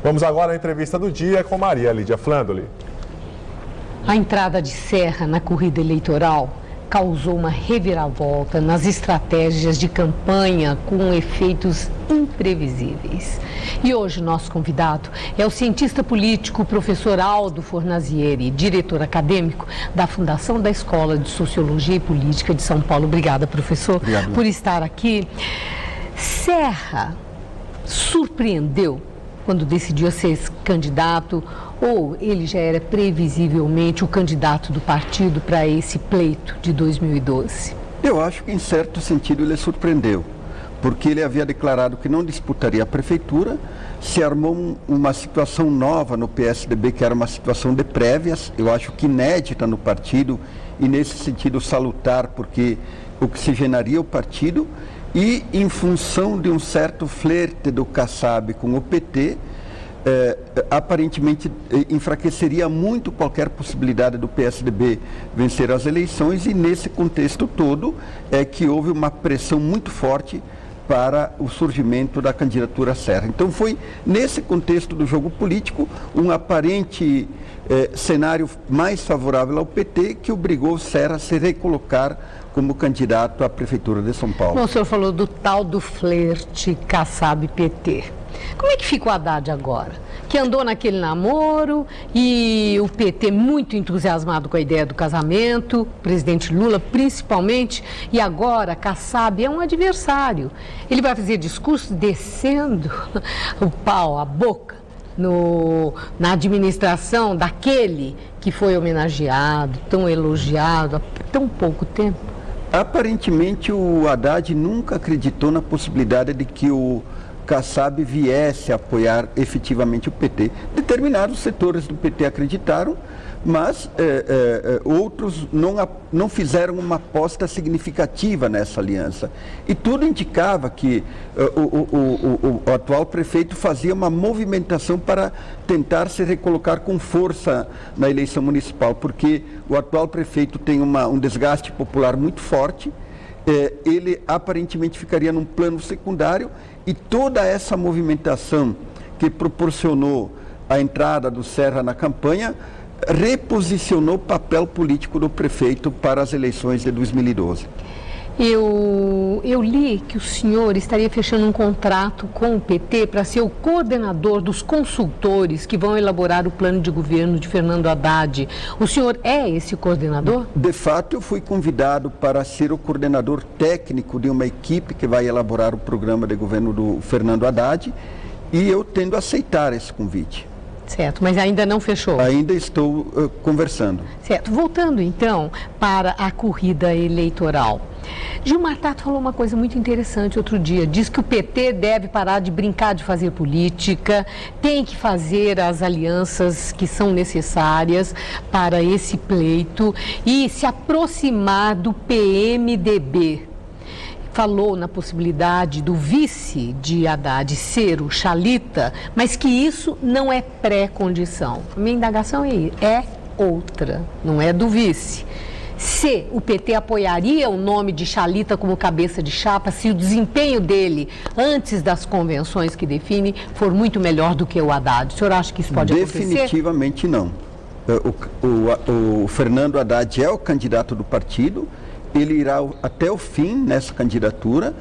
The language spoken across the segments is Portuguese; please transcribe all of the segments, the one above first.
Vamos agora à entrevista do dia com Maria Lídia Flandoli. A entrada de Serra na corrida eleitoral causou uma reviravolta nas estratégias de campanha com efeitos imprevisíveis. E hoje nosso convidado é o cientista político professor Aldo Fornazieri, diretor acadêmico da Fundação da Escola de Sociologia e Política de São Paulo. Obrigada, professor, por estar aqui. Serra surpreendeu quando decidiu ser candidato, ou ele já era previsivelmente o candidato do partido para esse pleito de 2012? Eu acho que, em certo sentido, ele surpreendeu, porque ele havia declarado que não disputaria a prefeitura, se armou uma situação nova no PSDB, que era uma situação de prévias, eu acho que inédita no partido, e nesse sentido salutar, porque oxigenaria o partido, e em função de um certo flerte do Kassab com o PT, aparentemente enfraqueceria muito qualquer possibilidade do PSDB vencer as eleições, e nesse contexto todo é que houve uma pressão muito forte para o surgimento da candidatura Serra. Então foi nesse contexto do jogo político um aparente cenário mais favorável ao PT que obrigou Serra a se recolocar como candidato à Prefeitura de São Paulo. Bom, o senhor falou do tal do flerte Kassab-PT. Como é que fica o Haddad agora? Que andou naquele namoro e o PT muito entusiasmado com a ideia do casamento, o presidente Lula principalmente, e agora Kassab é um adversário. Ele vai fazer discurso descendo o pau, a boca, na administração daquele que foi homenageado, tão elogiado há tão pouco tempo. Aparentemente o Haddad nunca acreditou na possibilidade de que o Kassab viesse a apoiar efetivamente o PT. Determinados setores do PT acreditaram, mas outros não fizeram uma aposta significativa nessa aliança. E tudo indicava que o atual prefeito fazia uma movimentação para tentar se recolocar com força na eleição municipal, porque o atual prefeito tem um desgaste popular muito forte, ele aparentemente ficaria num plano secundário, e toda essa movimentação que proporcionou a entrada do Serra na campanha reposicionou o papel político do prefeito para as eleições de 2012. Eu li que o senhor estaria fechando um contrato com o PT para ser o coordenador dos consultores que vão elaborar o plano de governo de Fernando Haddad. O senhor é esse coordenador? De fato, eu fui convidado para ser o coordenador técnico de uma equipe que vai elaborar o programa de governo do Fernando Haddad, e eu tendo a aceitar esse convite. Certo, mas ainda não fechou? Ainda estou conversando. Certo, voltando então para a corrida eleitoral. Gilmar Tato falou uma coisa muito interessante outro dia, diz que o PT deve parar de brincar de fazer política, tem que fazer as alianças que são necessárias para esse pleito e se aproximar do PMDB. Falou na possibilidade do vice de Haddad ser o Chalita, mas que isso não é pré-condição. A minha indagação é outra, não é do vice. Se o PT apoiaria o nome de Chalita como cabeça de chapa, se o desempenho dele antes das convenções que define for muito melhor do que o Haddad. O senhor acha que isso pode acontecer? Definitivamente não. O Fernando Haddad é o candidato do partido, ele irá até o fim nessa candidatura.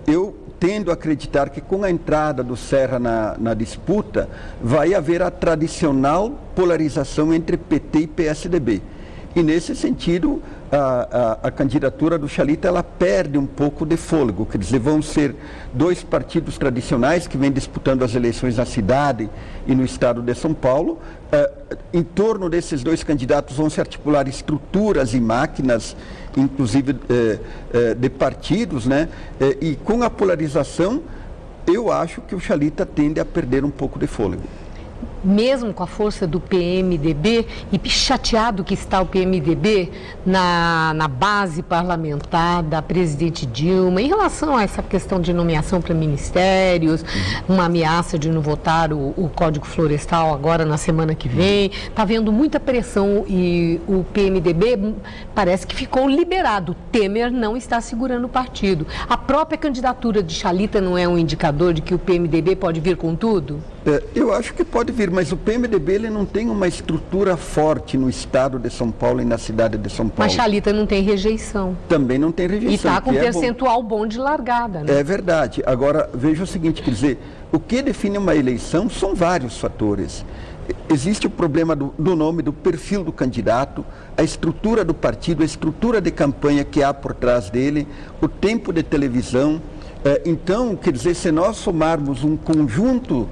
Eu tendo a acreditar que com a entrada do Serra na disputa, vai haver a tradicional polarização entre PT e PSDB. E nesse sentido, a candidatura do Chalita, ela perde um pouco de fôlego. Quer dizer, vão ser dois partidos tradicionais que vêm disputando as eleições na cidade e no estado de São Paulo. Em torno desses dois candidatos vão se articular estruturas e máquinas, inclusive de partidos, né? E com a polarização, eu acho que o Chalita tende a perder um pouco de fôlego. mesmo com a força do PMDB, e chateado que está o PMDB na base parlamentar da presidente Dilma, em relação a essa questão de nomeação para ministérios, uma ameaça de não votar o Código Florestal agora na semana que vem. Está havendo muita pressão e o PMDB parece que ficou liberado. Temer não está segurando o partido. A própria candidatura de Chalita não é um indicador de que o PMDB pode vir com tudo? Eu acho que pode vir, mas o PMDB ele não tem uma estrutura forte no estado de São Paulo e na cidade de São Paulo. Mas Chalita não tem rejeição. Também não tem rejeição. E está com percentual bom de largada, né? É verdade. Agora, veja o seguinte, quer dizer, o que define uma eleição são vários fatores. Existe o problema do nome, do perfil do candidato, a estrutura do partido, a estrutura de campanha que há por trás dele, o tempo de televisão. Então, quer dizer, se nós somarmos um conjunto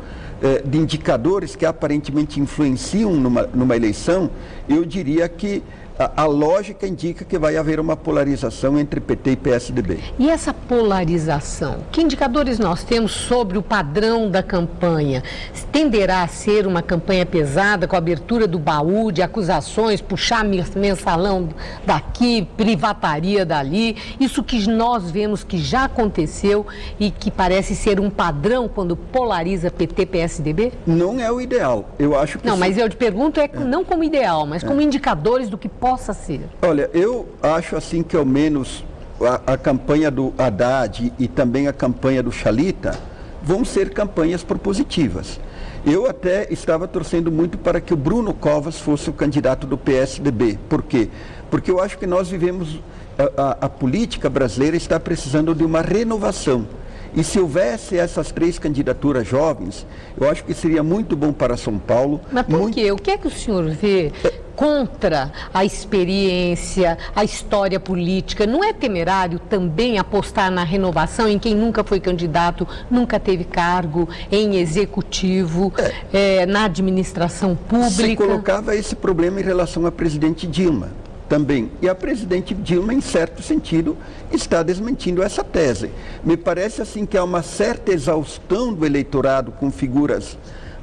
de indicadores que aparentemente influenciam numa eleição, eu diria que a lógica indica que vai haver uma polarização entre PT e PSDB. E essa polarização, que indicadores nós temos sobre o padrão da campanha? Tenderá a ser uma campanha pesada, com a abertura do baú de acusações, puxar mensalão daqui, privataria dali, isso que nós vemos que já aconteceu e que parece ser um padrão quando polariza PT e PSDB? Não é o ideal, eu acho que... Não, mas eu te pergunto não como ideal, mas como indicadores do que possa ser. Olha, eu acho assim que ao menos a campanha do Haddad e também a campanha do Chalita vão ser campanhas propositivas. Eu até estava torcendo muito para que o Bruno Covas fosse o candidato do PSDB. Por quê? Porque eu acho que nós vivemos, a política brasileira está precisando de uma renovação. E se houvesse essas 3 candidaturas jovens, eu acho que seria muito bom para São Paulo. Mas por quê? O que é que o senhor vê contra a experiência, a história política? Não é temerário também apostar na renovação em quem nunca foi candidato, nunca teve cargo em executivo, na administração pública? Se colocava esse problema em relação à presidente Dilma também. E a presidente Dilma, em certo sentido, está desmentindo essa tese. Me parece assim que há uma certa exaustão do eleitorado com figuras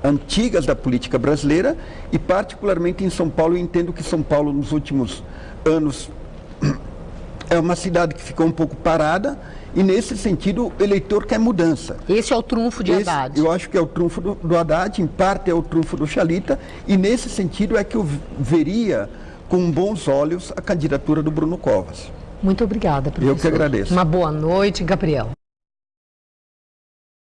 antigas da política brasileira e particularmente em São Paulo. Eu entendo que São Paulo nos últimos anos é uma cidade que ficou um pouco parada e nesse sentido o eleitor quer mudança. Esse é o trunfo de Haddad. Eu acho que é o trunfo do Haddad, em parte é o trunfo do Chalita e nesse sentido é que eu veria com bons olhos a candidatura do Bruno Covas. Muito obrigada, professor. Eu que agradeço. Uma boa noite, Gabriel.